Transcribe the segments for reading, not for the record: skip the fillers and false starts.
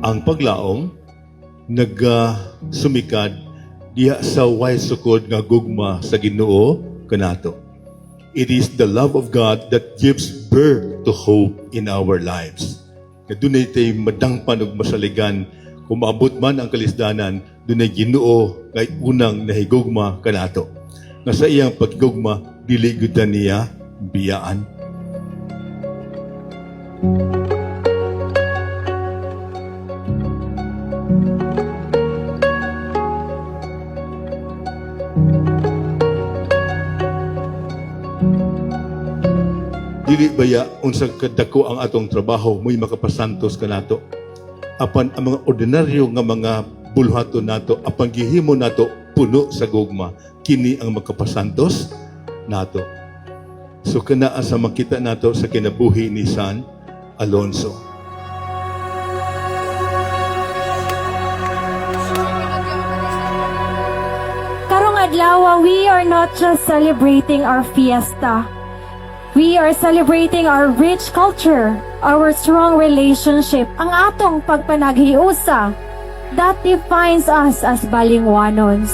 ang paglaom sumikad diha sa way sukod nga gugma sa Ginoo kanato. It is the love of God that gives birth to hope in our lives. Dunay tay madangpan ug masaligan kung maabot man ang kalisdanan, dunay Ginoo kay unang nahigugma kanato. Nga sa iyang pagigugma dili gyud niya biyaan. Dili baya unsa kadako ang atong trabaho mo'y makapasantos kanato. Apan ang mga ordinaryo nga mga bulhaton nato, apan gihimo nato puno sa gugma, kini ang makapasantos nato. So kana sa makita nato sa kinabuhi ni San Alonso. Karong adlaw, we are not just celebrating our fiesta. We are celebrating our rich culture, our strong relationship, ang atong pagpanaghiusa that defines us as Balingwanons.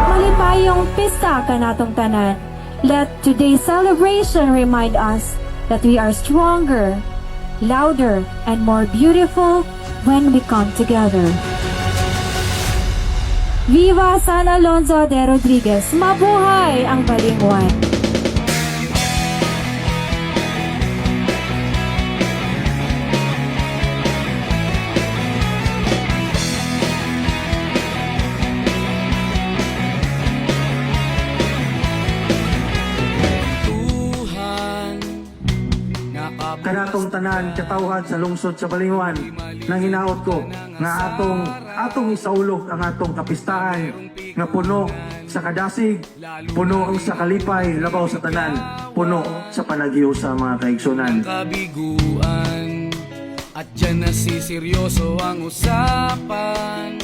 Malimbayong pista kanatong tanan. Let today's celebration remind us that we are stronger, louder, and more beautiful when we come together. Viva San Alonso de Rodriguez! Mabuhay ang Balingwan! Kanatong tanan katawhan sa lungsod sa Balingwan, nang hinaot ko nga atong isaulog ang atong kapistahan nga puno sa kadasig, puno ang sa kalipay, labaw sa tanan, puno sa panaghiyo sa mga kaigsunan. Kabiguan at dyan nasiseryoso ang usapan,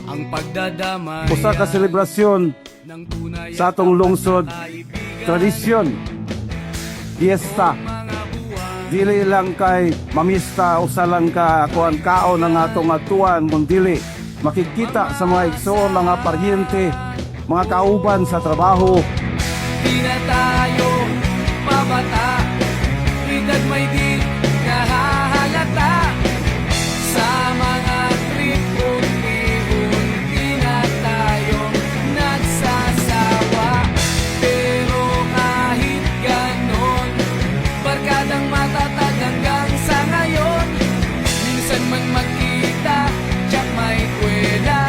ang pagdadamay Usa ka selebrasyon ng tunay sa atong lungsod, tradisyon, fiesta. Dili lang kay mamista usa lang ka kuan kaon ng atong atuan mong dili makikita sa mga igsoon mga paryente, mga kauban sa trabaho. Di na tayo mabata, edad may di nahahalata. Sa mga trip unti-unti na tayo nagsasawa. Pero kahit ganon, barkadang matatag hanggang sa ngayon. Minsan man magkita, tsak may kwela,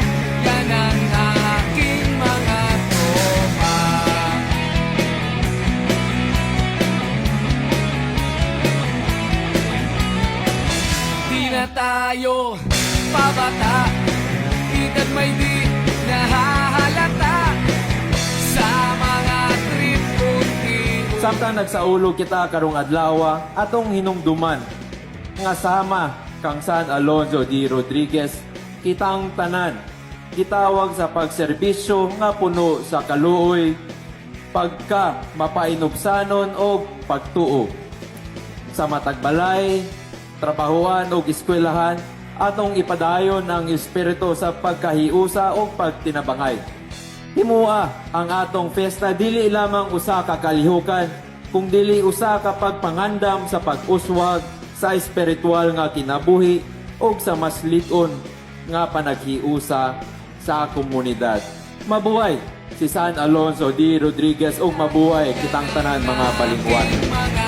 yan ang aking mga tropa. Di na tayo pabata, edad may di nahahalata. Sa mga trip unti-unti Samtang nagsaulog kita karong adlaw atong hinumduman nga sama kang San Alonso de Rodriguez, kitang tanan gitawag sa pagserbisyo nga puno sa kaluoy, pagka mapainubsanon o pagtuo sa matag balay, trabahuan o eskwelahan, atong ipadayon ang espiritu sa pagkahiusa o pagtinabangay. Himua ang atong fiesta dili lamang usa ka kalihukan, kung dili usa ka pagpangandam sa pag-uswag sa espiritual nga kinabuhi o sa mas lit-on nga panaghiusa sa komunidad. Mabuhay si San Alonso de Rodriguez o mabuhay kitang tanan mga Balingwan. mga